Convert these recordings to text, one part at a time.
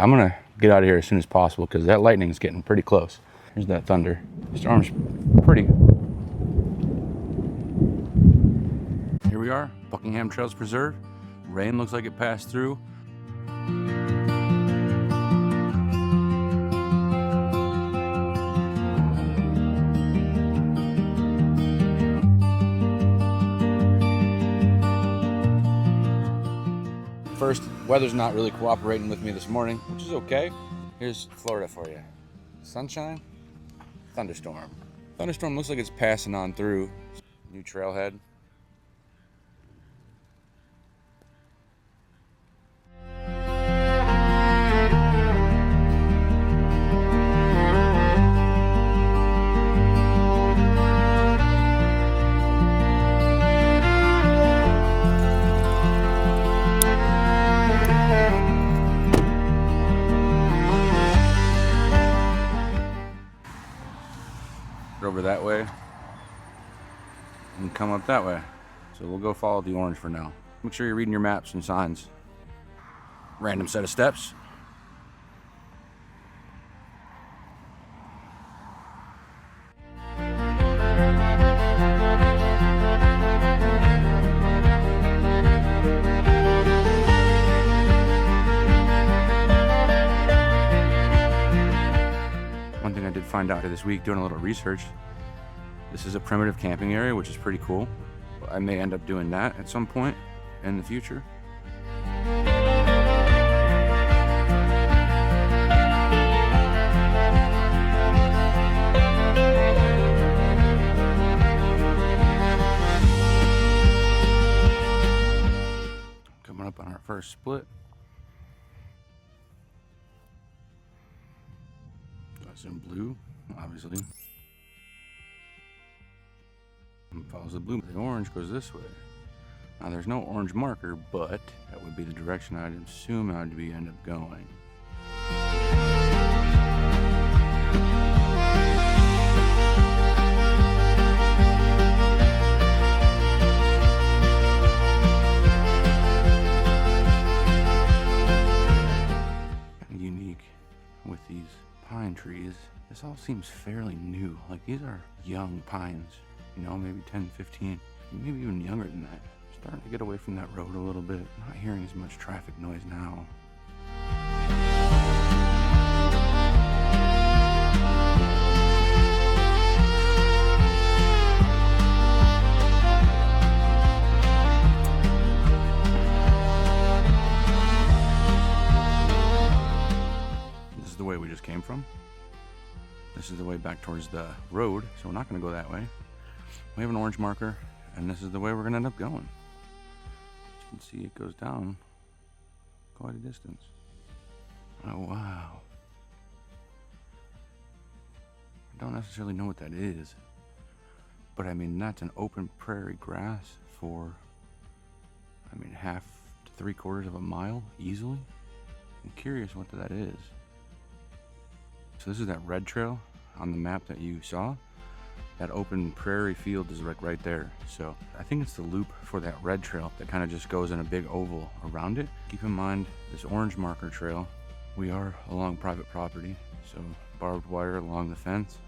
I'm gonna get out of here as soon as possible because that lightning is getting pretty close. Here's that thunder. Storm's pretty. Here we are, Buckingham Trails Preserve. Rain looks like it passed through. First, weather's not really cooperating with me this morning, which is okay. Here's Florida for you. Sunshine, thunderstorm. Thunderstorm looks like it's passing on through. New trailhead. Over that way and come up that way. So we'll go follow the orange for now. Make sure you're reading your maps and signs. Random set of steps. One thing I did find out this week doing a little research, this is a primitive camping area, which is pretty cool. I may end up doing that at some point in the future. Coming up on our first split. That's in blue, obviously. And follows the blue. The orange goes this way. Now there's no orange marker, but that would be the direction I'd assume I'd end up going. Unique with these pine trees. This all seems fairly new. Like these are young pines. You know, maybe 10, 15, maybe even younger than that. Starting to get away from that road a little bit. Not hearing as much traffic noise now. This is the way we just came from. This is the way back towards the road, so we're not going to go that way. We have an orange marker, and this is the way we're going to end up going. As you can see, it goes down quite a distance. Oh, wow. I don't necessarily know what that is, but I mean, that's an open prairie grass for, I mean, 1/2 to 3/4 of a mile easily. I'm curious what that is. So this is that red trail on the map that you saw. That open prairie field is like right there. So I think it's the loop for that red trail that kind of just goes in a big oval around it. Keep in mind this orange marker trail, we are along private property, so barbed wire along the fence.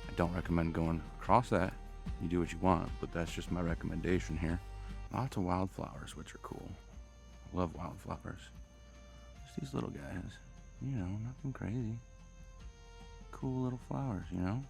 I don't recommend going across that. You do what you want, but that's just my recommendation here. Lots of wildflowers, which are cool. I love wildflowers. Just these little guys, you know, nothing crazy. Cool little flowers, you know?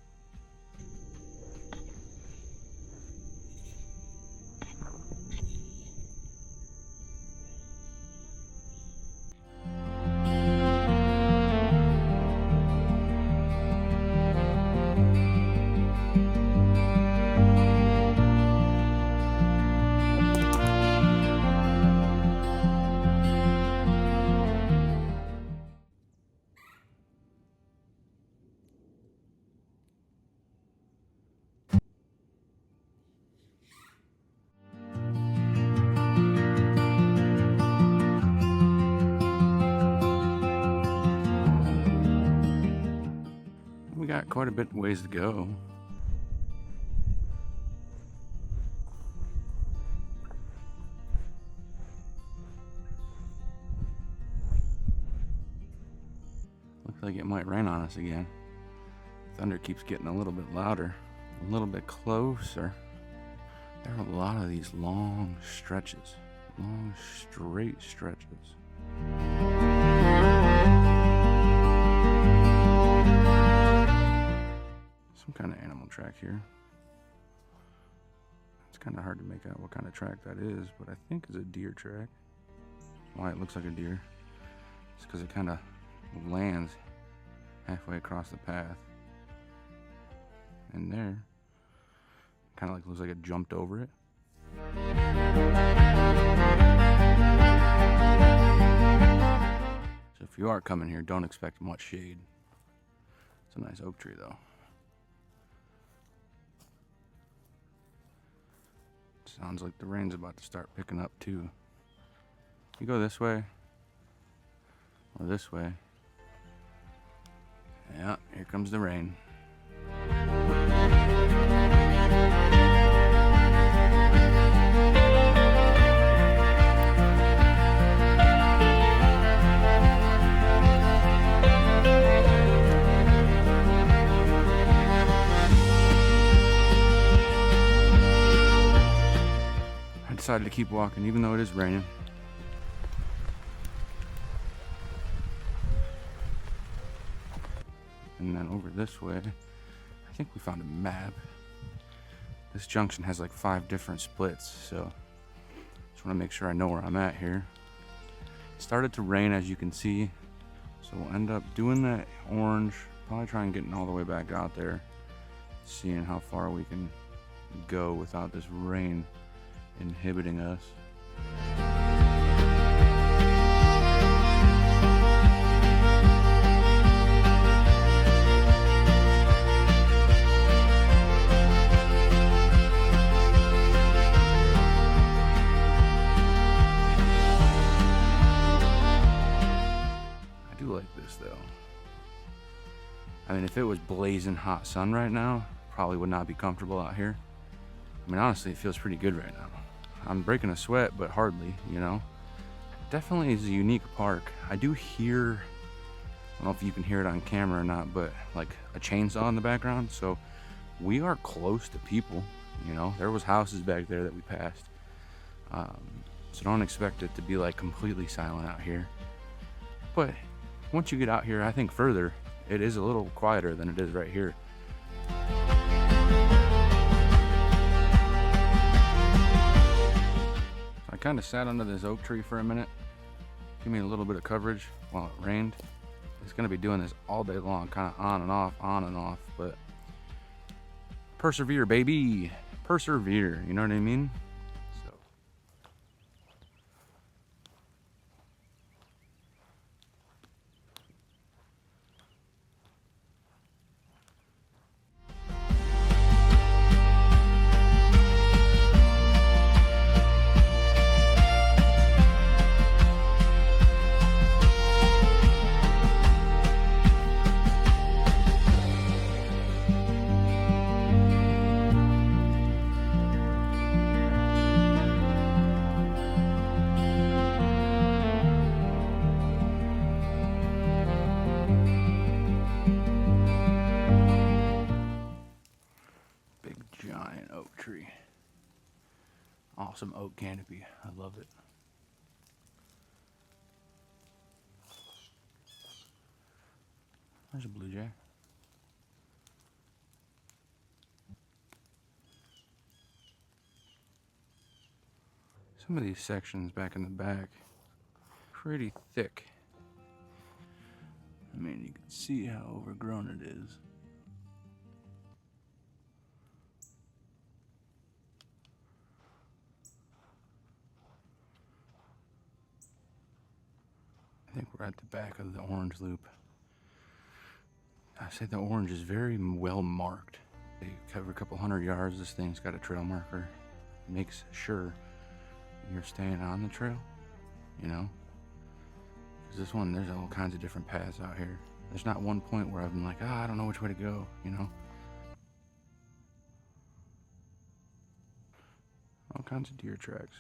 We got quite a bit ways to go. Looks like it might rain on us again. Thunder keeps getting a little bit louder, a little bit closer. There are a lot of these long stretches, long straight stretches. Some kind of animal track here. It's kind of hard to make out what kind of track that is, but I think it's a deer track. Why it looks like a deer? It's because it kind of lands halfway across the path. And there, kind of like looks like it jumped over it. So if you are coming here, don't expect much shade. It's a nice oak tree though. Sounds like the rain's about to start picking up too. You go this way, or this way. Yeah, here comes the rain. I decided to keep walking even though it is raining. And then over this way, I think we found a map. This junction has like 5 different splits, so just want to make sure I know where I'm at here. It started to rain, as you can see, so we'll end up doing that orange, probably try and getting all the way back out there, seeing how far we can go without this rain inhibiting us. I mean, if it was blazing hot sun right now, probably would not be comfortable out here. I mean, honestly, it feels pretty good right now. I'm breaking a sweat, but hardly, you know. Definitely is a unique park. I do hear, I don't know if you can hear it on camera or not, but like a chainsaw in the background. So we are close to people, you know. There was houses back there that we passed. So don't expect it to be like completely silent out here. But once you get out here, I think further, it is a little quieter than it is right here. So I kind of sat under this oak tree for a minute, give me a little bit of coverage while it rained. It's going to be doing this all day long, kind of on and off, but persevere, baby, persevere, you know what I mean? Tree. Awesome oak canopy. I love it. There's a blue jay. Some of these sections back in the back, pretty thick. I mean, you can see how overgrown it is. I think we're at the back of the orange loop. I say the orange is very well marked. They cover a couple 100 yards. This thing's got a trail marker. Makes sure you're staying on the trail, you know? Because this one, there's all kinds of different paths out here. There's not one point where I've been like, I don't know which way to go, you know? All kinds of deer tracks.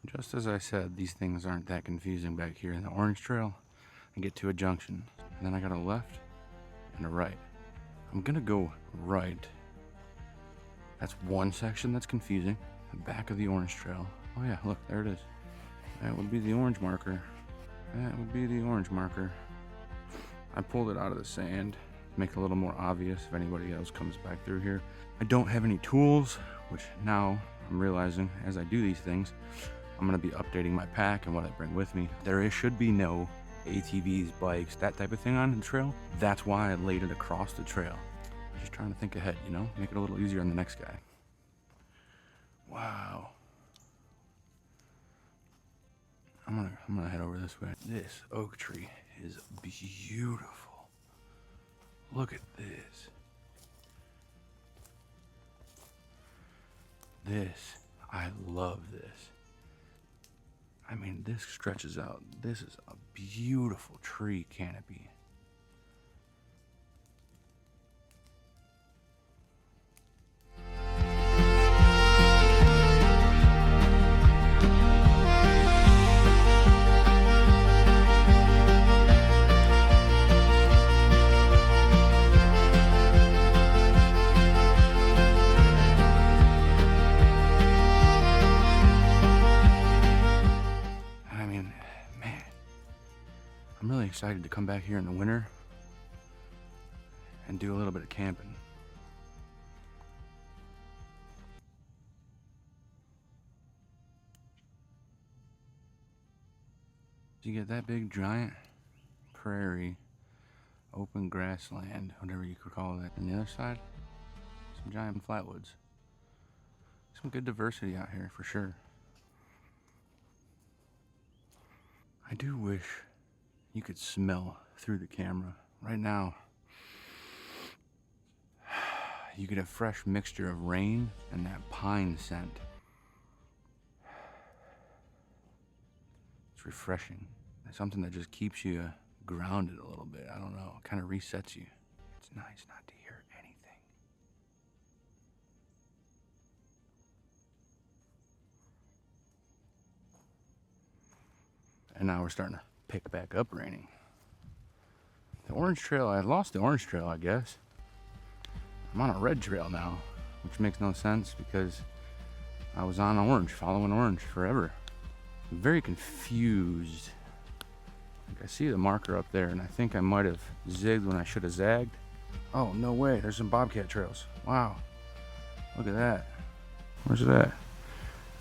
Just as I said, these things aren't that confusing back here in the Orange Trail. I get to a junction, and then I got a left and a right. I'm gonna go right. That's one section that's confusing. The back of the Orange Trail. Oh yeah, look, there it is. That would be the orange marker. That would be the orange marker. I pulled it out of the sand to make it a little more obvious if anybody else comes back through here. I don't have any tools, which now I'm realizing as I do these things, I'm gonna be updating my pack and what I bring with me. Should be no ATVs, bikes, that type of thing on the trail. That's why I laid it across the trail. Just trying to think ahead, you know? Make it a little easier on the next guy. Wow. I'm gonna head over this way. This oak tree is beautiful. Look at this. I love this. I mean, this stretches out. This is a beautiful tree canopy. I'm really excited to come back here in the winter and do a little bit of camping. You get that big giant prairie, open grassland, whatever you could call it. And the other side, some giant flatwoods. Some good diversity out here for sure. I do wish you could smell through the camera. Right now, you get a fresh mixture of rain and that pine scent. It's refreshing. It's something that just keeps you grounded a little bit. I don't know, it kind of resets you. It's nice not to hear anything. And now we're starting to pick back up raining. The Orange Trail, I lost the Orange Trail, I guess. I'm on a red trail now, which makes no sense because I was on orange, following orange forever. I'm very confused. Like I see the marker up there, and I think I might have zigged when I should have zagged. Oh, no way, there's some bobcat trails. Wow, look at that. Where's it at?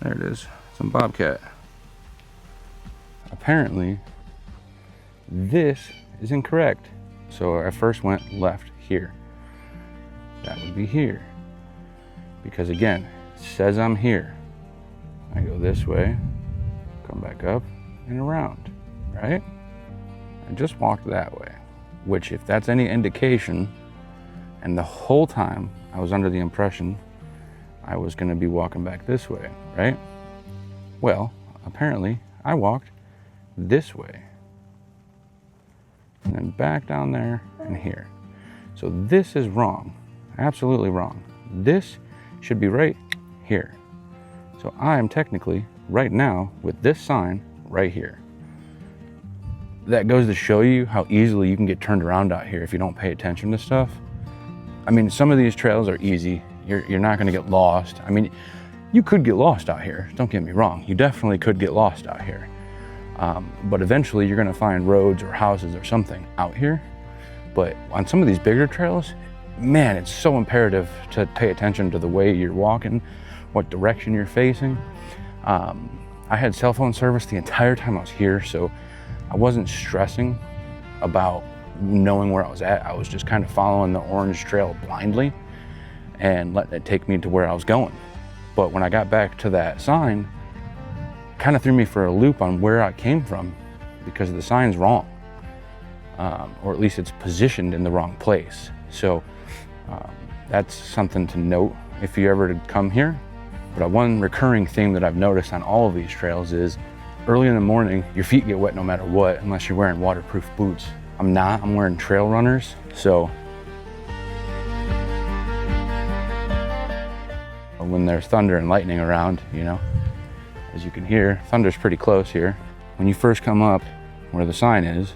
There it is, some bobcat. Apparently, this is incorrect. So I first went left here. That would be here. Because again, it says I'm here. I go this way, come back up and around, right? I just walked that way, which if that's any indication, and the whole time I was under the impression I was gonna be walking back this way, right? Well, apparently I walked this way. And then back down there and here. So this is wrong, absolutely wrong. This should be right here. So I am technically right now with this sign right here. That goes to show you how easily you can get turned around out here if you don't pay attention to stuff. I mean, some of these trails are easy. You're not gonna get lost. I mean, you could get lost out here, don't get me wrong. You definitely could get lost out here. But eventually you're gonna find roads or houses or something out here. But on some of these bigger trails, man, it's so imperative to pay attention to the way you're walking, what direction you're facing. I had cell phone service the entire time I was here, so I wasn't stressing about knowing where I was at. I was just kind of following the orange trail blindly and letting it take me to where I was going. But when I got back to that sign, kind of threw me for a loop on where I came from because the sign's wrong, or at least it's positioned in the wrong place. So that's something to note if you ever come here. But one recurring theme that I've noticed on all of these trails is early in the morning, your feet get wet no matter what, unless you're wearing waterproof boots. I'm not, I'm wearing trail runners. So when there's thunder and lightning around, you know, As you can hear, thunder's pretty close here. When you first come up where the sign is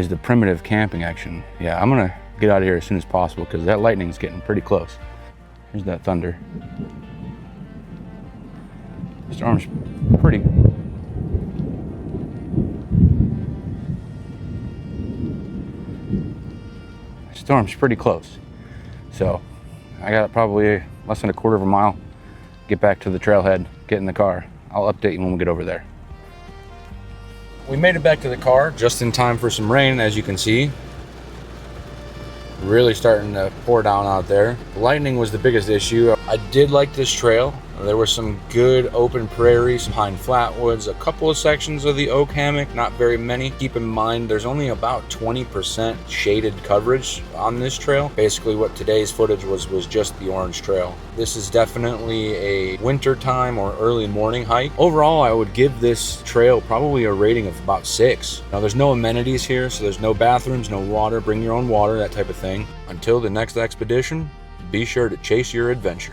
the primitive camping action. Yeah, I'm gonna get out of here as soon as possible because that lightning's getting pretty close. Here's that thunder. Storm's pretty. Storm's pretty close. So I got probably less than a quarter of a mile. Get back to the trailhead, get in the car. I'll update you when we get over there. We made it back to the car just in time for some rain, as you can see. Really starting to pour down out there. Lightning was the biggest issue. I did like this trail. There were some good open prairie, some pine flatwoods, a couple of sections of the oak hammock, not very many. Keep in mind, there's only about 20% shaded coverage on this trail. Basically what today's footage was just the orange trail. This is definitely a wintertime or early morning hike. Overall, I would give this trail probably a rating of about 6. Now there's no amenities here, so there's no bathrooms, no water, bring your own water, that type of thing. Until the next expedition, be sure to chase your adventure.